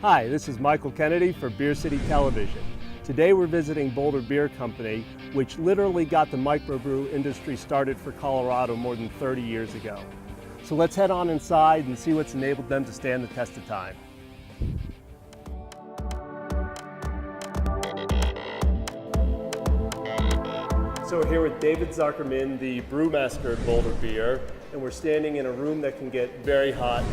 Hi, this is Michael Kennedy for Beer City Television. Today we're visiting Boulder Beer Company, which literally got the microbrew industry started for Colorado more than 30 years ago. So let's head on inside and see what's enabled them to stand the test of time. So we're here with David Zuckerman, the brewmaster at Boulder Beer, and we're standing in a room that can get very hot.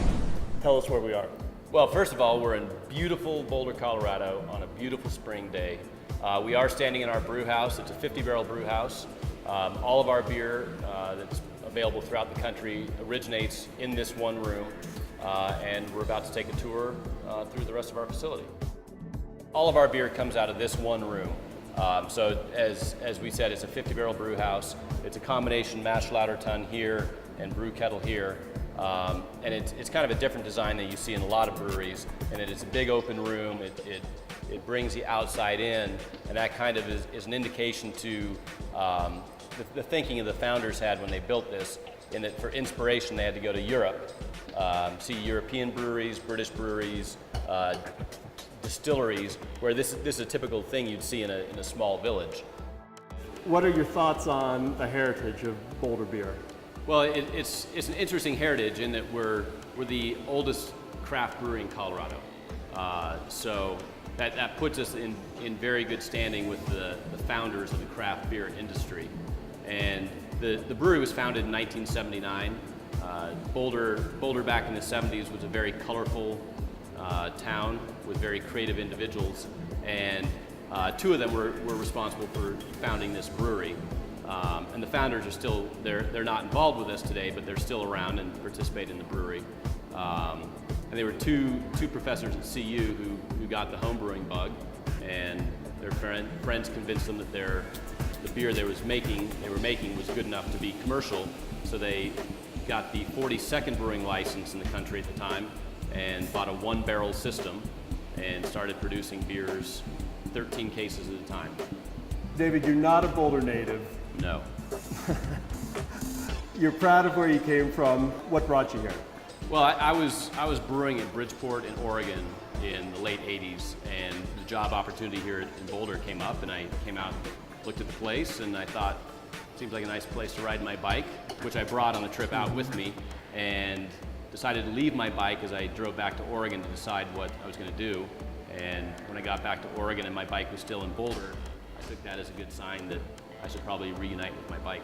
Tell us where we are. Well, first of all, we're in beautiful Boulder, Colorado on a beautiful spring day. We are standing in our brew house. It's a 50-barrel brew house. All of our beer that's available throughout the country originates in this one room, and we're about to take a tour through the rest of our facility. All of our beer comes out of this one room. So as we said, it's a 50-barrel brew house. It's a combination mash lauter tun here and brew kettle here. And it's kind of a different design than you see in a lot of breweries. And it's a big open room. It brings the outside in, and that kind of is an indication to the thinking of the founders had when they built this, in that for inspiration they had to go to Europe, see European breweries, British breweries, distilleries, where this is a typical thing you'd see in a small village. What are your thoughts on the heritage of Boulder Beer? Well, it's an interesting heritage in that we're the oldest craft brewery in Colorado. So that puts us in very good standing with the founders of the craft beer industry. And the brewery was founded in 1979. Boulder back in the 70s was a very colorful town with very creative individuals, and two of them were responsible for founding this brewery. And the founders are still, they're not involved with us today, but they're still around and participate in the brewery. And they were two professors at CU who got the home brewing bug, and their friends convinced them that the beer they were making was good enough to be commercial, so they got the 42nd brewing license in the country at the time and bought a one-barrel system and started producing beers 13 cases at a time. David, you're not a Boulder native. No. You're proud of where you came from. What brought you here? Well, I was brewing in Bridgeport in Oregon in the late 80s, and the job opportunity here in Boulder came up, and I came out, looked at the place, and I thought, seems like a nice place to ride my bike, which I brought on the trip out with me, and decided to leave my bike as I drove back to Oregon to decide what I was going to do. And when I got back to Oregon and my bike was still in Boulder, I took that as a good sign that I should probably reunite with my bike.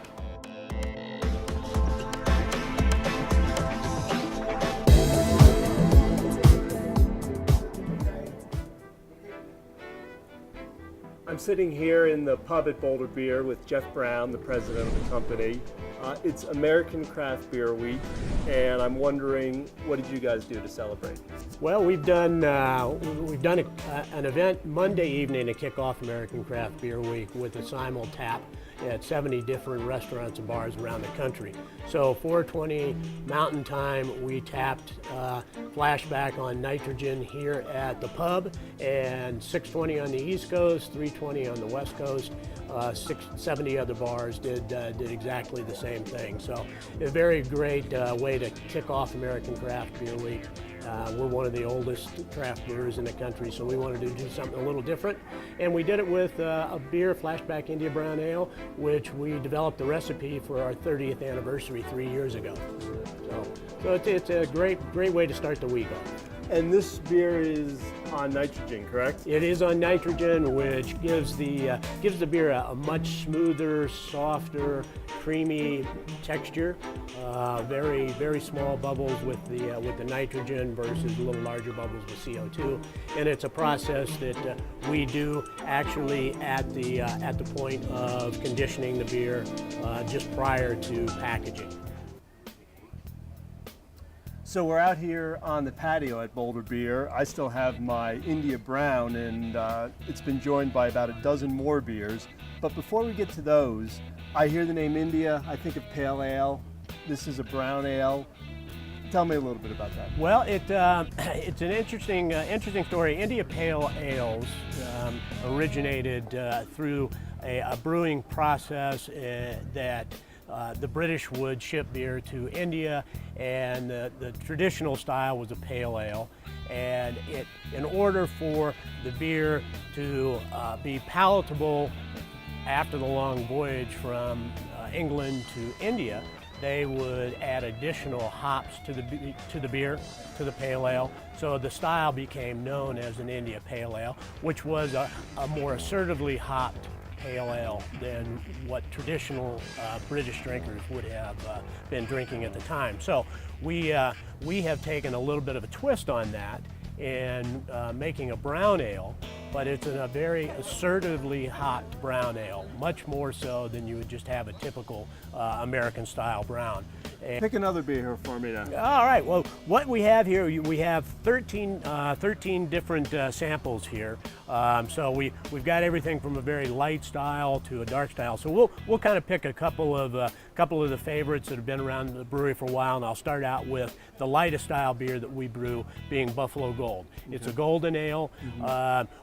I'm sitting here in the pub at Boulder Beer with Jeff Brown, the president of the company. It's American Craft Beer Week, and I'm wondering, what did you guys do to celebrate? Well, we've done an event Monday evening to kick off American Craft Beer Week with a simul tap at 70 different restaurants and bars around the country. So 4:20 Mountain Time, we tapped Flashback on Nitrogen here at the pub, and 6:20 on the East Coast, 3:20 on the West Coast. 70 other bars did exactly the same thing. So a very great way to kick off American Craft Beer Week. We're one of the oldest craft brewers in the country, so we wanted to do something a little different. And we did it with a beer, Flashback India Brown Ale, which we developed the recipe for our 30th anniversary 3 years ago. So it's a great way to start the week off. And this beer is on nitrogen, correct? It is on nitrogen, which gives the beer a much smoother, softer, creamy texture. Very small bubbles with the nitrogen versus a little larger bubbles with CO2. And it's a process that we do actually at the point of conditioning the beer just prior to packaging. So we're out here on the patio at Boulder Beer. I still have my India Brown, and it's been joined by about a dozen more beers. But before we get to those, I hear the name India, I think of pale ale. This is a brown ale. Tell me a little bit about that. Well, it's an interesting story. India Pale Ales originated through a brewing process that the British would ship beer to India, and the traditional style was a pale ale. And in order for the beer to be palatable after the long voyage from England to India, they would add additional hops to the beer, to the pale ale. So the style became known as an India Pale Ale, which was a more assertively hopped pale ale than what traditional British drinkers would have been drinking at the time. So we have taken a little bit of a twist on that in making a brown ale, but it's a very assertively hopped brown ale, much more so than you would just have a typical American style brown. Pick another beer here for me now. All right, well, what we have here, we have 13 different samples here. So we've got everything from a very light style to a dark style. So we'll kind of pick a couple of the favorites that have been around the brewery for a while, and I'll start out with the lightest style beer that we brew, being Buffalo Gold. Okay. It's a golden ale.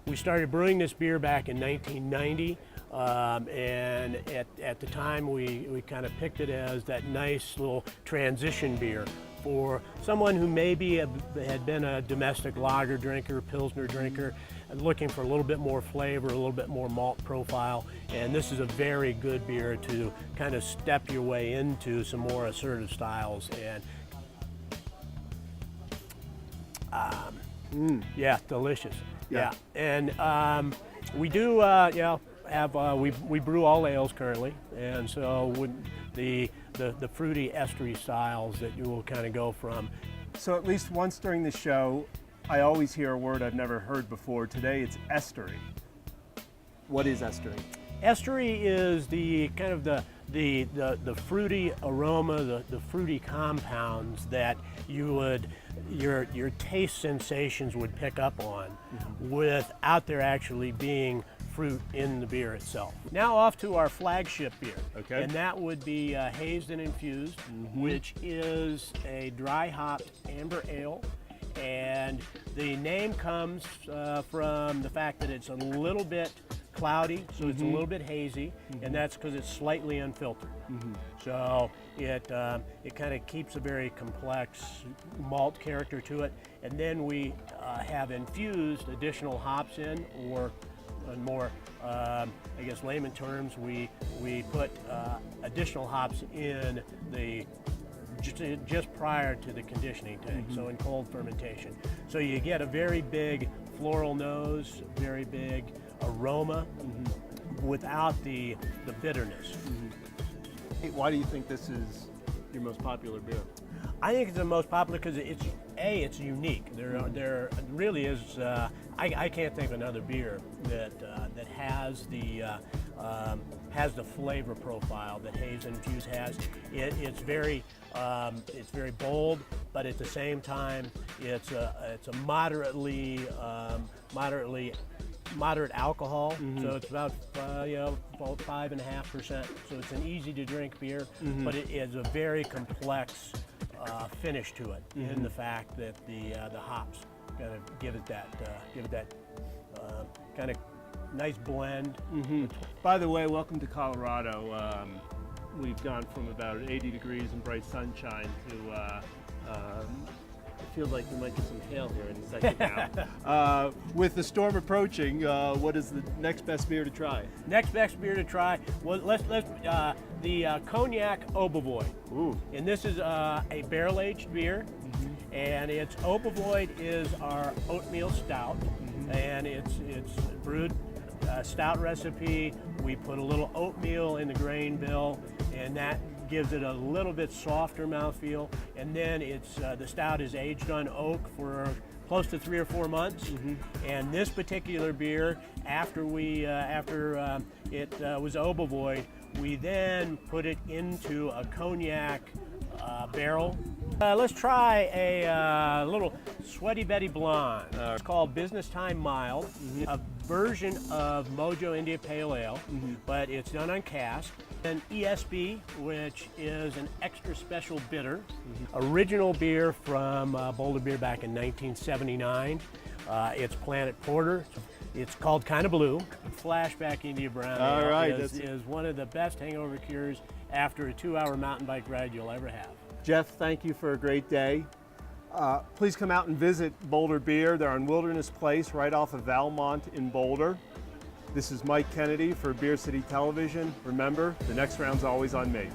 We started brewing this beer back in 1990. And at the time we kind of picked it as that nice little transition beer for someone who maybe had been a domestic lager drinker, Pilsner drinker, looking for a little bit more flavor, a little bit more malt profile. And this is a very good beer to kind of step your way into some more assertive styles. And yeah, delicious. Yeah. And we do, we brew all ales currently, and so the fruity estery styles that you will kind of go from. So at least once during the show, I always hear a word I've never heard before. Today it's estery. What is estery? Estery is the kind of the fruity aroma, the fruity compounds that your taste sensations would pick up on without there actually being fruit in the beer itself. Now off to our flagship beer. Okay. And that would be Hazed and Infused, which is a dry hopped amber ale. And the name comes from the fact that it's a little bit cloudy, so it's a little bit hazy, and that's because it's slightly unfiltered. So it kind of keeps a very complex malt character to it. And then we have infused additional hops in, or in more, I guess, layman terms, we put additional hops in just prior to the conditioning tank, so in cold fermentation. So you get a very big floral nose, very big aroma, without the bitterness. Why do you think this is your most popular beer? I think it's the most popular because it's unique. There really is. I can't think of another beer that has the flavor profile that Hazed and Infused has. It's very bold, but at the same time, it's a moderate alcohol, so it's about 5.5%. So it's an easy to drink beer, but it is a very complex finish to it, in the fact that the hops kind of give it that kind of nice blend. By the way, welcome to Colorado. We've gone from about 80 degrees and bright sunshine to it feels like we might get some hail here in a second now. With the storm approaching, what is the next best beer to try? Next best beer to try, well, let's the Cognac Obervoid. Ooh. And this is a barrel-aged beer, and it's Obervoid is our oatmeal stout, and it's brewed stout recipe. We put a little oatmeal in the grain bill, and that gives it a little bit softer mouthfeel. And then the stout is aged on oak for close to 3 or 4 months. And this particular beer, after it was Obervoid, we then put it into a cognac barrel. Let's try a little Sweaty Betty Blonde. It's called Business Time Mild, a version of Mojo India Pale Ale, but it's done on cask. And ESB, which is an extra special bitter, original beer from Boulder Beer back in 1979. It's Planet Porter. It's called Kinda Blue. Flashback India Brown All Ale right, is one of the best hangover cures after a 2-hour mountain bike ride you'll ever have. Jeff, thank you for a great day. Please come out and visit Boulder Beer. They're on Wilderness Place right off of Valmont in Boulder. This is Mike Kennedy for Beer City Television. Remember, the next round's always on me.